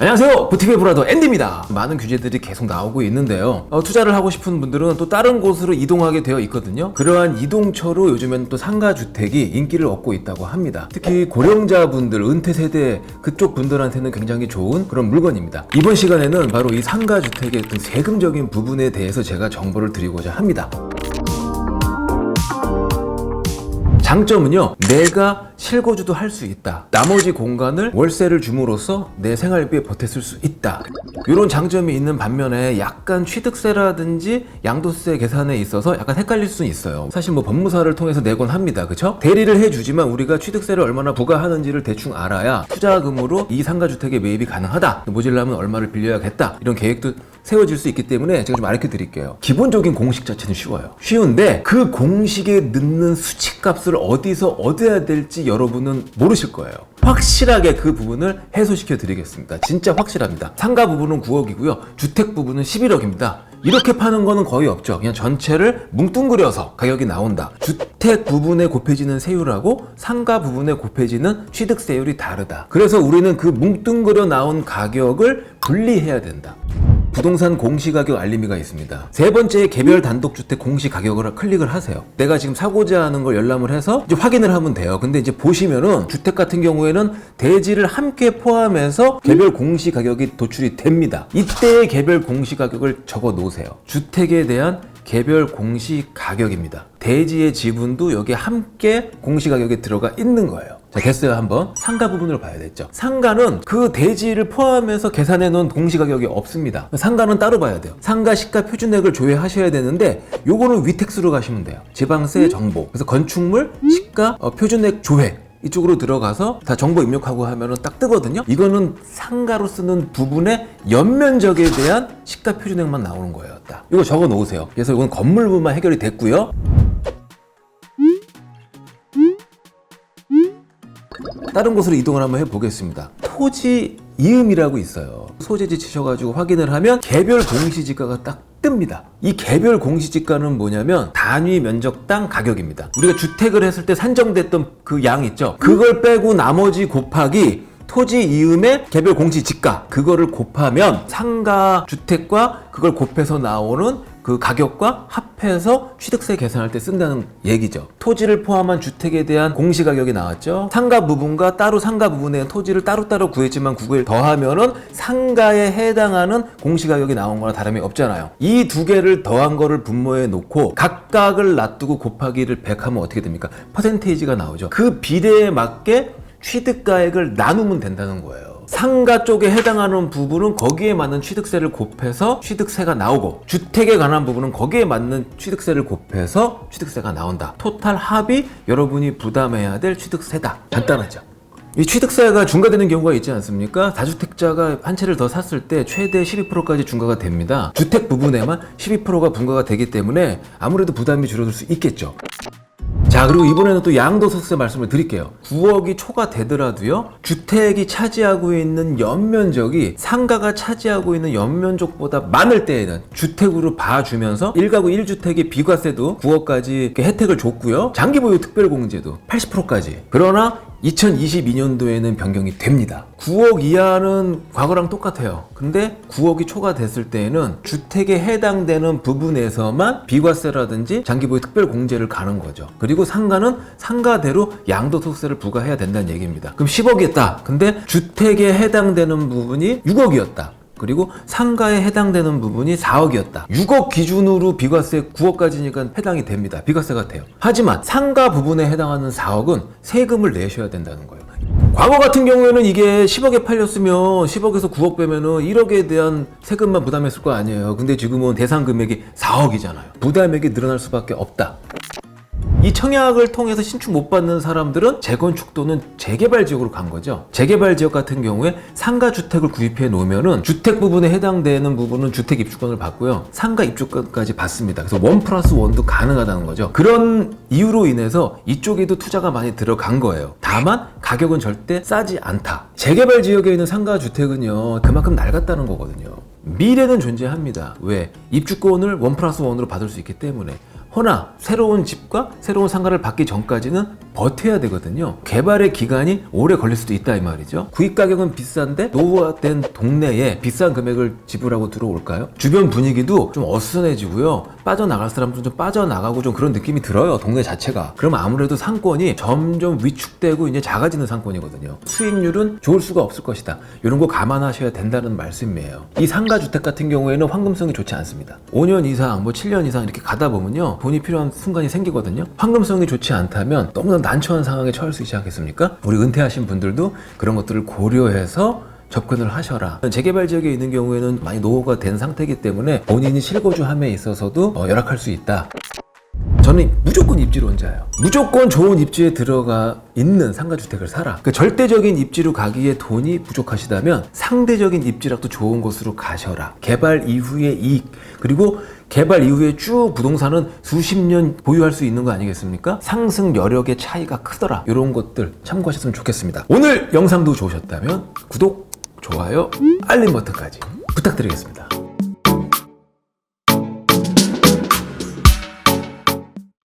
안녕하세요, 부티베 브라더 앤디입니다. 많은 규제들이 계속 나오고 있는데요, 투자를 하고 싶은 분들은 또 다른 곳으로 이동하게 되어 있거든요. 그러한 이동처로 요즘엔 또 상가주택이 인기를 얻고 있다고 합니다. 특히 고령자분들, 은퇴세대 그쪽 분들한테는 굉장히 좋은 그런 물건입니다. 이번 시간에는 바로 이 상가주택의 그 세금적인 부분에 대해서 제가 정보를 드리고자 합니다. 장점은요, 내가 실거주도 할 수 있다. 나머지 공간을 월세를 줌으로써 내 생활비에 보탰을 수 있다. 이런 장점이 있는 반면에 약간 취득세라든지 양도세 계산에 있어서 약간 헷갈릴 수는 있어요. 사실 뭐 법무사를 통해서 내곤 합니다. 그쵸? 대리를 해주지만 우리가 취득세를 얼마나 부과하는지를 대충 알아야 투자금으로 이 상가주택에 매입이 가능하다. 모질라면 얼마를 빌려야겠다. 이런 계획도 세워질 수 있기 때문에 제가 좀 알려 드릴게요. 기본적인 공식 자체는 쉬워요. 쉬운데 그 공식에 넣는 수치값을 어디서 얻어야 될지 여러분은 모르실 거예요. 확실하게 그 부분을 해소시켜 드리겠습니다. 진짜 확실합니다. 상가 부분은 9억이고요. 주택 부분은 11억입니다. 이렇게 파는 거는 거의 없죠. 그냥 전체를 뭉뚱그려서 가격이 나온다. 주택 부분에 곱해지는 세율하고 상가 부분에 곱해지는 취득세율이 다르다. 그래서 우리는 그 뭉뚱그려 나온 가격을 분리해야 된다. 부동산 공시가격 알림이가 있습니다. 세 번째 개별 단독주택 공시가격을 클릭을 하세요. 내가 지금 사고자 하는 걸 열람을 해서 이제 확인을 하면 돼요. 근데 이제 보시면은 주택 같은 경우에는 대지를 함께 포함해서 개별 공시가격이 도출이 됩니다. 이때의 개별 공시가격을 적어 놓으세요. 주택에 대한 개별 공시가격입니다. 대지의 지분도 여기에 함께 공시가격에 들어가 있는 거예요. 자, 됐어요. 한번 상가 부분을 봐야겠죠. 상가는 그 대지를 포함해서 계산해 놓은 공시가격이 없습니다. 상가는 따로 봐야 돼요. 상가 시가 표준액을 조회하셔야 되는데 요거는 위택스로 가시면 돼요. 지방세 정보, 그래서 건축물 시가 표준액 조회 이쪽으로 들어가서 다 정보 입력하고 하면은 딱 뜨거든요. 이거는 상가로 쓰는 부분의 연면적에 대한 시가 표준액만 나오는 거예요. 딱 이거 적어 놓으세요. 그래서 이건 건물부만 해결이 됐고요. 다른 곳으로 이동을 한번 해보겠습니다. 토지 이음이라고 있어요. 소재지 치셔가지고 확인을 하면 개별 공시지가가 딱 뜹니다. 이 개별 공시지가는 뭐냐면 단위 면적당 가격입니다. 우리가 주택을 했을 때 산정됐던 그 양 있죠? 그걸 빼고 나머지 곱하기 토지 이음의 개별 공시지가, 그거를 곱하면 상가 주택과 그걸 곱해서 나오는 그 가격과 합해서 취득세 계산할 때 쓴다는 얘기죠. 토지를 포함한 주택에 대한 공시가격이 나왔죠. 상가 부분과 따로 상가 부분에 토지를 따로따로 구했지만 그걸 더하면은 상가에 해당하는 공시가격이 나온 거나 다름이 없잖아요. 이 두 개를 더한 거를 분모에 놓고 각각을 놔두고 곱하기를 100하면 어떻게 됩니까? 퍼센테이지가 나오죠. 그 비례에 맞게 취득가액을 나누면 된다는 거예요. 상가 쪽에 해당하는 부분은 거기에 맞는 취득세를 곱해서 취득세가 나오고, 주택에 관한 부분은 거기에 맞는 취득세를 곱해서 취득세가 나온다. 토탈 합이 여러분이 부담해야 될 취득세다. 간단하죠. 이 취득세가 중과되는 경우가 있지 않습니까? 다주택자가 한 채를 더 샀을 때 최대 12%까지 중과가 됩니다. 주택 부분에만 12%가 분과가 되기 때문에 아무래도 부담이 줄어들 수 있겠죠. 자, 그리고 이번에는 또 양도소득세 말씀을 드릴게요. 9억이 초과되더라도요, 주택이 차지하고 있는 연면적이 상가가 차지하고 있는 연면적보다 많을 때에는 주택으로 봐주면서 1가구 1주택의 비과세도 9억까지 혜택을 줬고요, 장기보유 특별공제도 80%까지. 그러나 2022년도에는 변경이 됩니다. 9억 이하는 과거랑 똑같아요. 근데 9억이 초과됐을 때에는 주택에 해당되는 부분에서만 비과세라든지 장기보유 특별공제를 가는 거죠. 그리고 상가는 상가대로 양도소득세를 부과해야 된다는 얘기입니다. 그럼 10억이었다. 근데 주택에 해당되는 부분이 6억이었다. 그리고 상가에 해당되는 부분이 4억이었다. 6억 기준으로 비과세 9억까지니까 해당이 됩니다. 비과세가 돼요. 하지만 상가 부분에 해당하는 4억은 세금을 내셔야 된다는 거예요. 과거 같은 경우에는 이게 10억에 팔렸으면 10억에서 9억 빼면은 1억에 대한 세금만 부담했을 거 아니에요. 근데 지금은 대상 금액이 4억이잖아요. 부담액이 늘어날 수밖에 없다. 이 청약을 통해서 신축 못 받는 사람들은 재건축 또는 재개발 지역으로 간 거죠. 재개발 지역 같은 경우에 상가 주택을 구입해 놓으면은 주택 부분에 해당되는 부분은 주택 입주권을 받고요, 상가 입주권까지 받습니다. 그래서 1+1도 가능하다는 거죠. 그런 이유로 인해서 이쪽에도 투자가 많이 들어간 거예요. 다만 가격은 절대 싸지 않다. 재개발 지역에 있는 상가 주택은요, 그만큼 낡았다는 거거든요. 미래는 존재합니다. 왜? 입주권을 1+1으로 받을 수 있기 때문에. 허나 새로운 집과 새로운 상가를 받기 전까지는 버텨야 되거든요. 개발의 기간이 오래 걸릴 수도 있다 이 말이죠. 구입 가격은 비싼데 노후화된 동네에 비싼 금액을 지불하고 들어올까요? 주변 분위기도 좀 어수선해지고요. 빠져나갈 사람도 좀 빠져나가고 좀 그런 느낌이 들어요. 동네 자체가. 그럼 아무래도 상권이 점점 위축되고 이제 작아지는 상권이거든요. 수익률은 좋을 수가 없을 것이다. 이런 거 감안하셔야 된다는 말씀이에요. 이 상가주택 같은 경우에는 황금성이 좋지 않습니다. 5년 이상, 7년 이상 이렇게 가다 보면요. 돈이 필요한 순간이 생기거든요. 황금성이 좋지 않다면 너무나 난처한 상황에 처할 수 있지 않겠습니까? 우리 은퇴하신 분들도 그런 것들을 고려해서 접근을 하셔라. 재개발 지역에 있는 경우에는 많이 노후가 된 상태이기 때문에 본인이 실거주함에 있어서도 열악할 수 있다. 저는 무조건 입지론자예요. 무조건 좋은 입지에 들어가 있는 상가주택을 사라. 그 절대적인 입지로 가기에 돈이 부족하시다면 상대적인 입지라도 좋은 곳으로 가셔라. 개발 이후의 이익, 그리고 개발 이후에 쭉 부동산은 수십 년 보유할 수 있는 거 아니겠습니까? 상승 여력의 차이가 크더라. 이런 것들 참고하셨으면 좋겠습니다. 오늘 영상도 좋으셨다면 구독, 좋아요, 알림 버튼까지 부탁드리겠습니다.